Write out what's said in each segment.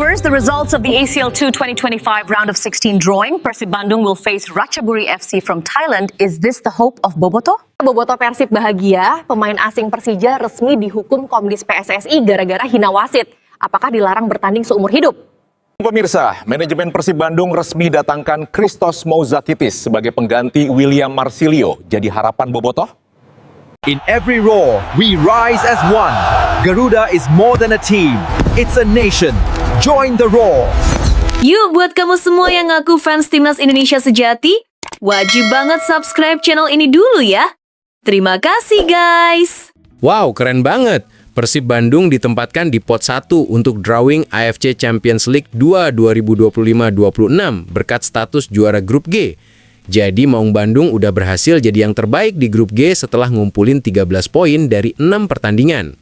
viewers, the results of the ACL2 2025 round of 16 drawing, Persib Bandung will face Ratchaburi FC from Thailand. Is this the hope of Boboto? Boboto Persib bahagia, pemain asing Persija resmi dihukum Komdis PSSI gara-gara hina wasit. Apakah dilarang bertanding seumur hidup? Pemirsa, manajemen Persib Bandung resmi datangkan Christos Mouzakitis sebagai pengganti William Marsilio. Jadi harapan Boboto? In every roar, we rise as one. Garuda is more than a team. It's a nation. Join the roar. Yuk, buat kamu semua yang ngaku fans Timnas Indonesia sejati, wajib banget subscribe channel ini dulu ya. Terima kasih guys. Wow, keren banget. Persib Bandung ditempatkan di pot 1 untuk drawing AFC Champions League 2 2025-26 berkat status juara grup G. Jadi Maung Bandung udah berhasil jadi yang terbaik di grup G setelah ngumpulin 13 poin dari 6 pertandingan.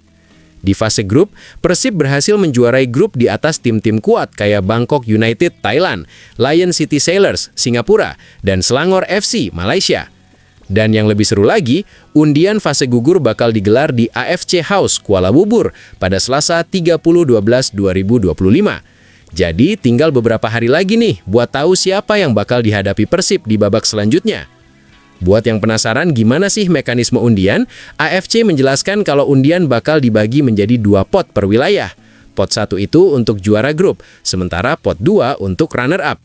Di fase grup, Persib berhasil menjuarai grup di atas tim-tim kuat kayak Bangkok United Thailand, Lion City Sailors Singapura, dan Selangor FC Malaysia. Dan yang lebih seru lagi, undian fase gugur bakal digelar di AFC House Kuala Lumpur pada Selasa 30/12/2025. Jadi tinggal beberapa hari lagi nih buat tahu siapa yang bakal dihadapi Persib di babak selanjutnya. Buat yang penasaran gimana sih mekanisme undian, AFC menjelaskan kalau undian bakal dibagi menjadi 2 pot per wilayah. Pot 1 itu untuk juara grup, sementara pot 2 untuk runner-up.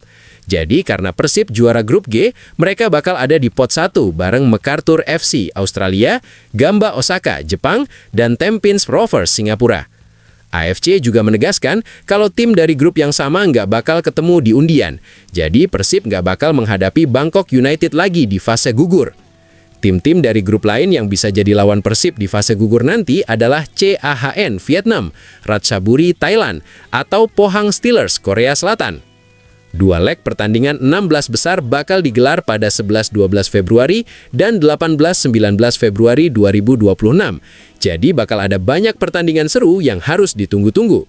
Jadi karena Persib juara grup G, mereka bakal ada di pot 1 bareng MacArthur FC Australia, Gamba Osaka Jepang, dan Tampines Rovers Singapura. AFC juga menegaskan kalau tim dari grup yang sama nggak bakal ketemu di undian. Jadi Persib nggak bakal menghadapi Bangkok United lagi di fase gugur. Tim-tim dari grup lain yang bisa jadi lawan Persib di fase gugur nanti adalah CAHN Vietnam, Ratchaburi Thailand, atau Pohang Steelers Korea Selatan. 2 leg pertandingan 16 besar bakal digelar pada 11-12 Februari dan 18-19 Februari 2026. Jadi bakal ada banyak pertandingan seru yang harus ditunggu-tunggu.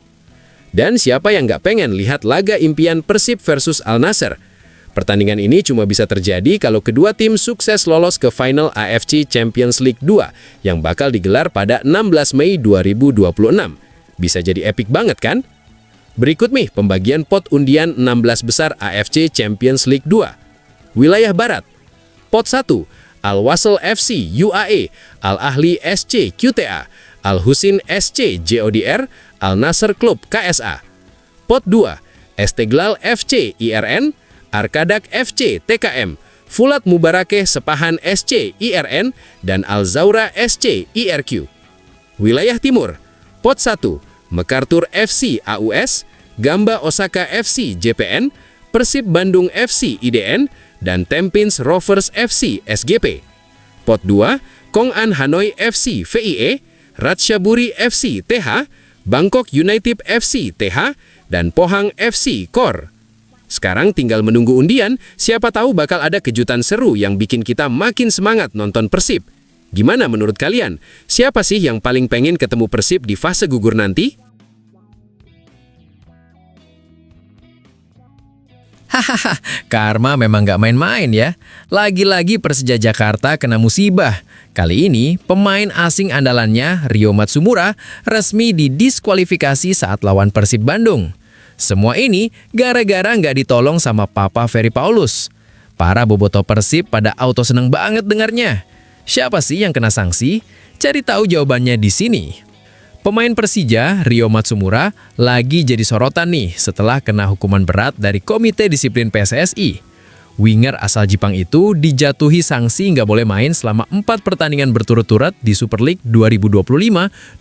Dan siapa yang nggak pengen lihat laga impian Persib versus Al Nassr? Pertandingan ini cuma bisa terjadi kalau kedua tim sukses lolos ke final AFC Champions League 2 yang bakal digelar pada 16 Mei 2026. Bisa jadi epic banget kan? Berikut nih pembagian pot undian 16 besar AFC Champions League 2. Wilayah Barat. Pot 1, Al-Wasl FC UAE, Al-Ahli SC QTA, Al-Husin SC JODR, Al-Nassr Club KSA. Pot 2, Esteglal FC IRN, Arkadak FC TKM, Fulat Mubarakeh Sepahan SC IRN, dan Al-Zaura SC IRQ. Wilayah Timur. Pot 1, MacArthur FC AUS, Gamba Osaka FC JPN, Persib Bandung FC IDN, dan Tampines Rovers FC SGP. Pot 2, Kong An Hanoi FC VIE, Ratchaburi FC TH, Bangkok United FC TH, dan Pohang FC KOR. Sekarang tinggal menunggu undian, siapa tahu bakal ada kejutan seru yang bikin kita makin semangat nonton Persib. Gimana menurut kalian? Siapa sih yang paling pengen ketemu Persib di fase gugur nanti? Hahaha, karma memang nggak main-main ya. Lagi-lagi Persija Jakarta kena musibah. Kali ini, pemain asing andalannya, Rio Matsumura, resmi didiskualifikasi saat lawan Persib Bandung. Semua ini gara-gara nggak ditolong sama Papa Ferry Paulus. Para boboto Persib pada auto seneng banget dengarnya. Siapa sih yang kena sanksi? Cari tahu jawabannya di sini. Pemain Persija, Rio Matsumura, lagi jadi sorotan nih setelah kena hukuman berat dari Komite Disiplin PSSI. Winger asal Jepang itu dijatuhi sanksi nggak boleh main selama 4 pertandingan berturut-turut di Super League 2025-2026.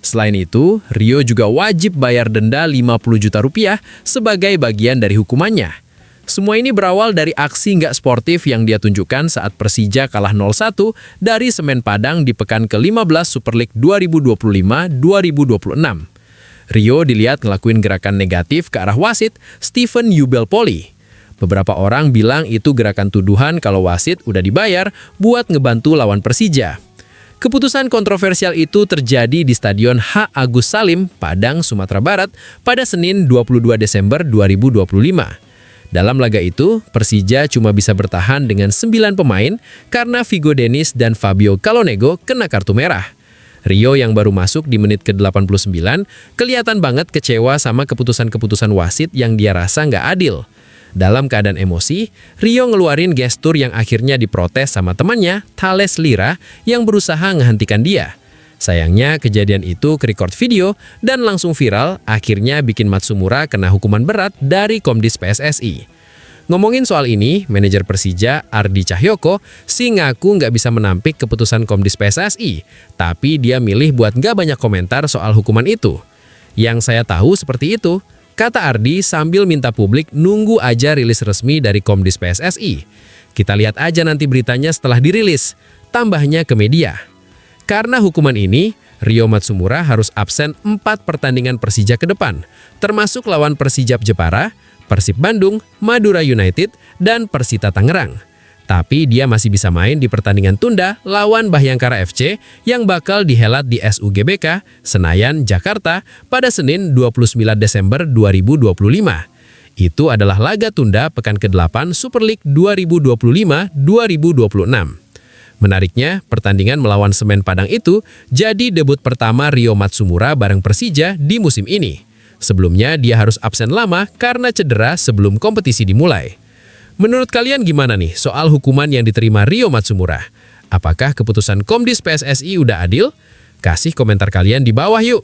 Selain itu, Rio juga wajib bayar denda 50 juta rupiah sebagai bagian dari hukumannya. Semua ini berawal dari aksi nggak sportif yang dia tunjukkan saat Persija kalah 0-1 dari Semen Padang di pekan ke-15 Super League 2025-2026. Rio dilihat ngelakuin gerakan negatif ke arah wasit Stephen Yubelpoli. Beberapa orang bilang itu gerakan tuduhan kalau wasit udah dibayar buat ngebantu lawan Persija. Keputusan kontroversial itu terjadi di Stadion H. Agus Salim, Padang, Sumatera Barat pada Senin 22 Desember 2025. Dalam laga itu, Persija cuma bisa bertahan dengan 9 pemain karena Vigo Dennis dan Fabio Calonego kena kartu merah. Rio yang baru masuk di menit ke-89 kelihatan banget kecewa sama keputusan-keputusan wasit yang dia rasa nggak adil. Dalam keadaan emosi, Rio ngeluarin gestur yang akhirnya diprotes sama temannya, Thales Lira, yang berusaha ngehentikan dia. Sayangnya kejadian itu ke-record video dan langsung viral, akhirnya bikin Matsumura kena hukuman berat dari Komdis PSSI. Ngomongin soal ini, manajer Persija, Ardi Cahyoko, sih ngaku nggak bisa menampik keputusan Komdis PSSI, tapi dia milih buat nggak banyak komentar soal hukuman itu. Yang saya tahu seperti itu, kata Ardi sambil minta publik nunggu aja rilis resmi dari Komdis PSSI. Kita lihat aja nanti beritanya setelah dirilis, tambahnya ke media. Karena hukuman ini, Rio Matsumura harus absen 4 pertandingan Persija ke depan, termasuk lawan Persijap Jepara, Persib Bandung, Madura United, dan Persita Tangerang. Tapi dia masih bisa main di pertandingan tunda lawan Bhayangkara FC yang bakal dihelat di SUGBK, Senayan, Jakarta pada Senin 29 Desember 2025. Itu adalah laga tunda pekan ke-8 Super League 2025-2026. Menariknya, pertandingan melawan Semen Padang itu jadi debut pertama Rio Matsumura bareng Persija di musim ini. Sebelumnya dia harus absen lama karena cedera sebelum kompetisi dimulai. Menurut kalian gimana nih soal hukuman yang diterima Rio Matsumura? Apakah keputusan Komdis PSSI udah adil? Kasih komentar kalian di bawah yuk.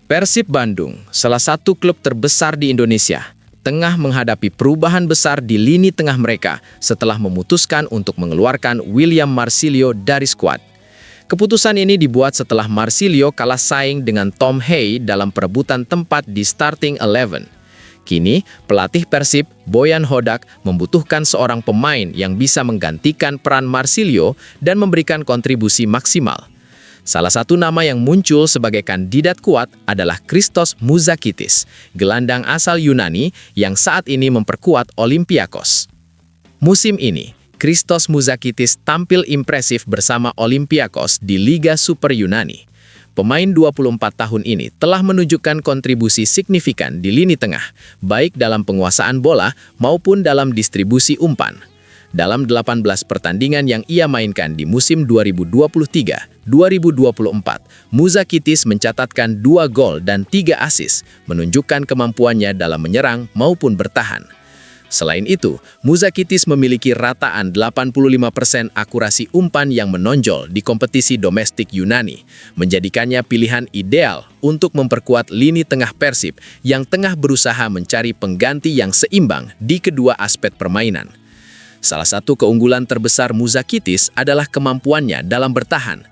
Persib Bandung, salah satu klub terbesar di Indonesia, tengah menghadapi perubahan besar di lini tengah mereka setelah memutuskan untuk mengeluarkan William Marsilio dari skuad. Keputusan ini dibuat setelah Marsilio kalah saing dengan Tom Hay dalam perebutan tempat di starting 11. Kini, pelatih Persib, Boyan Hodak, membutuhkan seorang pemain yang bisa menggantikan peran Marsilio dan memberikan kontribusi maksimal. Salah satu nama yang muncul sebagai kandidat kuat adalah Christos Mouzakitis, gelandang asal Yunani yang saat ini memperkuat Olympiakos. Musim ini, Christos Mouzakitis tampil impresif bersama Olympiakos di Liga Super Yunani. Pemain 24 tahun ini telah menunjukkan kontribusi signifikan di lini tengah, baik dalam penguasaan bola maupun dalam distribusi umpan. Dalam 18 pertandingan yang ia mainkan di musim 2023-2024, Mouzakitis mencatatkan 2 gol dan 3 assist, menunjukkan kemampuannya dalam menyerang maupun bertahan. Selain itu, Mouzakitis memiliki rataan 85% akurasi umpan yang menonjol di kompetisi domestik Yunani, menjadikannya pilihan ideal untuk memperkuat lini tengah Persib yang tengah berusaha mencari pengganti yang seimbang di kedua aspek permainan. Salah satu keunggulan terbesar Mouzakitis adalah kemampuannya dalam bertahan.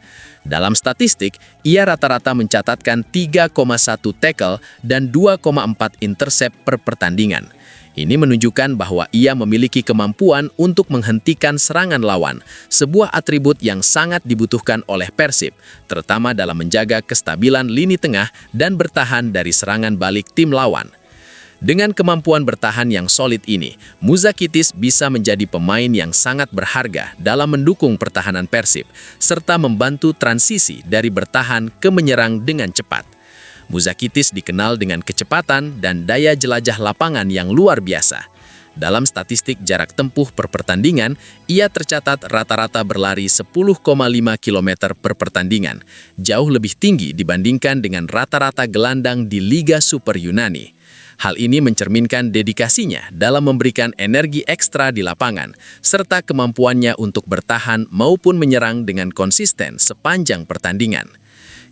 Dalam statistik, ia rata-rata mencatatkan 3,1 tackle dan 2,4 intercept per pertandingan. Ini menunjukkan bahwa ia memiliki kemampuan untuk menghentikan serangan lawan, sebuah atribut yang sangat dibutuhkan oleh Persib, terutama dalam menjaga kestabilan lini tengah dan bertahan dari serangan balik tim lawan. Dengan kemampuan bertahan yang solid ini, Mouzakitis bisa menjadi pemain yang sangat berharga dalam mendukung pertahanan Persib, serta membantu transisi dari bertahan ke menyerang dengan cepat. Mouzakitis dikenal dengan kecepatan dan daya jelajah lapangan yang luar biasa. Dalam statistik jarak tempuh per pertandingan, ia tercatat rata-rata berlari 10,5 km per pertandingan, jauh lebih tinggi dibandingkan dengan rata-rata gelandang di Liga Super Yunani. Hal ini mencerminkan dedikasinya dalam memberikan energi ekstra di lapangan, serta kemampuannya untuk bertahan maupun menyerang dengan konsisten sepanjang pertandingan.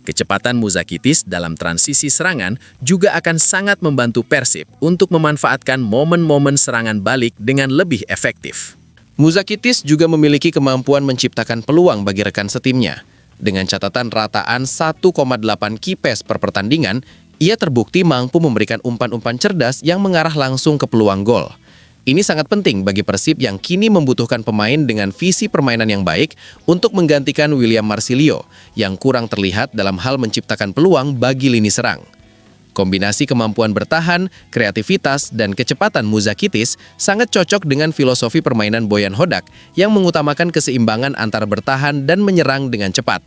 Kecepatan Mouzakitis dalam transisi serangan juga akan sangat membantu Persib untuk memanfaatkan momen-momen serangan balik dengan lebih efektif. Mouzakitis juga memiliki kemampuan menciptakan peluang bagi rekan setimnya. Dengan catatan rataan 1,8 key pass per pertandingan, ia terbukti mampu memberikan umpan-umpan cerdas yang mengarah langsung ke peluang gol. Ini sangat penting bagi Persib yang kini membutuhkan pemain dengan visi permainan yang baik untuk menggantikan William Marsilio yang kurang terlihat dalam hal menciptakan peluang bagi lini serang. Kombinasi kemampuan bertahan, kreativitas, dan kecepatan Mouzakitis sangat cocok dengan filosofi permainan Boyan Hodak yang mengutamakan keseimbangan antara bertahan dan menyerang dengan cepat.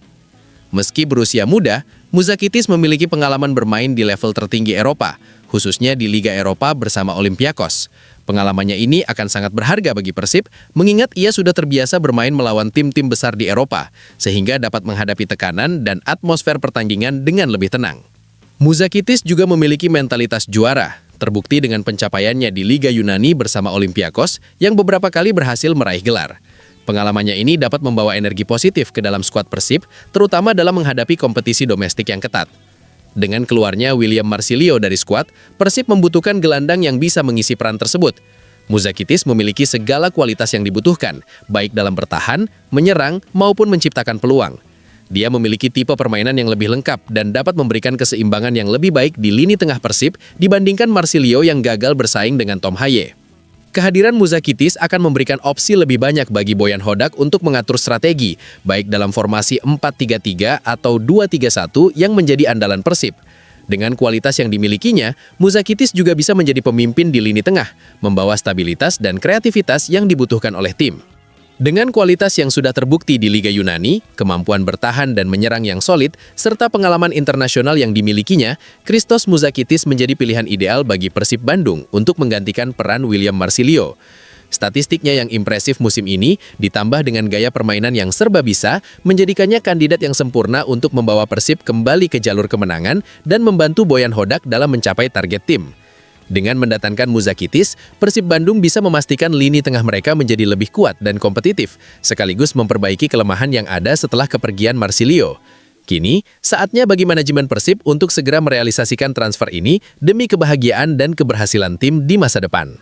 Meski berusia muda, Mouzakitis memiliki pengalaman bermain di level tertinggi Eropa, khususnya di Liga Eropa bersama Olympiakos. Pengalamannya ini akan sangat berharga bagi Persib, mengingat ia sudah terbiasa bermain melawan tim-tim besar di Eropa, sehingga dapat menghadapi tekanan dan atmosfer pertandingan dengan lebih tenang. Muzakitis juga memiliki mentalitas juara, terbukti dengan pencapaiannya di Liga Yunani bersama Olympiakos yang beberapa kali berhasil meraih gelar. Pengalamannya ini dapat membawa energi positif ke dalam skuad Persib, terutama dalam menghadapi kompetisi domestik yang ketat. Dengan keluarnya William Marsilio dari skuad, Persib membutuhkan gelandang yang bisa mengisi peran tersebut. Muzakitis memiliki segala kualitas yang dibutuhkan, baik dalam bertahan, menyerang, maupun menciptakan peluang. Dia memiliki tipe permainan yang lebih lengkap dan dapat memberikan keseimbangan yang lebih baik di lini tengah Persib dibandingkan Marsilio yang gagal bersaing dengan Tom Haye. Kehadiran Muzakitis akan memberikan opsi lebih banyak bagi Boyan Hodak untuk mengatur strategi, baik dalam formasi 4-3-3 atau 2-3-1 yang menjadi andalan Persib. Dengan kualitas yang dimilikinya, Muzakitis juga bisa menjadi pemimpin di lini tengah, membawa stabilitas dan kreativitas yang dibutuhkan oleh tim. Dengan kualitas yang sudah terbukti di Liga Yunani, kemampuan bertahan dan menyerang yang solid, serta pengalaman internasional yang dimilikinya, Christos Muzakitis menjadi pilihan ideal bagi Persib Bandung untuk menggantikan peran William Marsilio. Statistiknya yang impresif musim ini, ditambah dengan gaya permainan yang serba bisa, menjadikannya kandidat yang sempurna untuk membawa Persib kembali ke jalur kemenangan dan membantu Boyan Hodak dalam mencapai target tim. Dengan mendatangkan Muzakitis, Persib Bandung bisa memastikan lini tengah mereka menjadi lebih kuat dan kompetitif, sekaligus memperbaiki kelemahan yang ada setelah kepergian Marsilio. Kini, saatnya bagi manajemen Persib untuk segera merealisasikan transfer ini demi kebahagiaan dan keberhasilan tim di masa depan.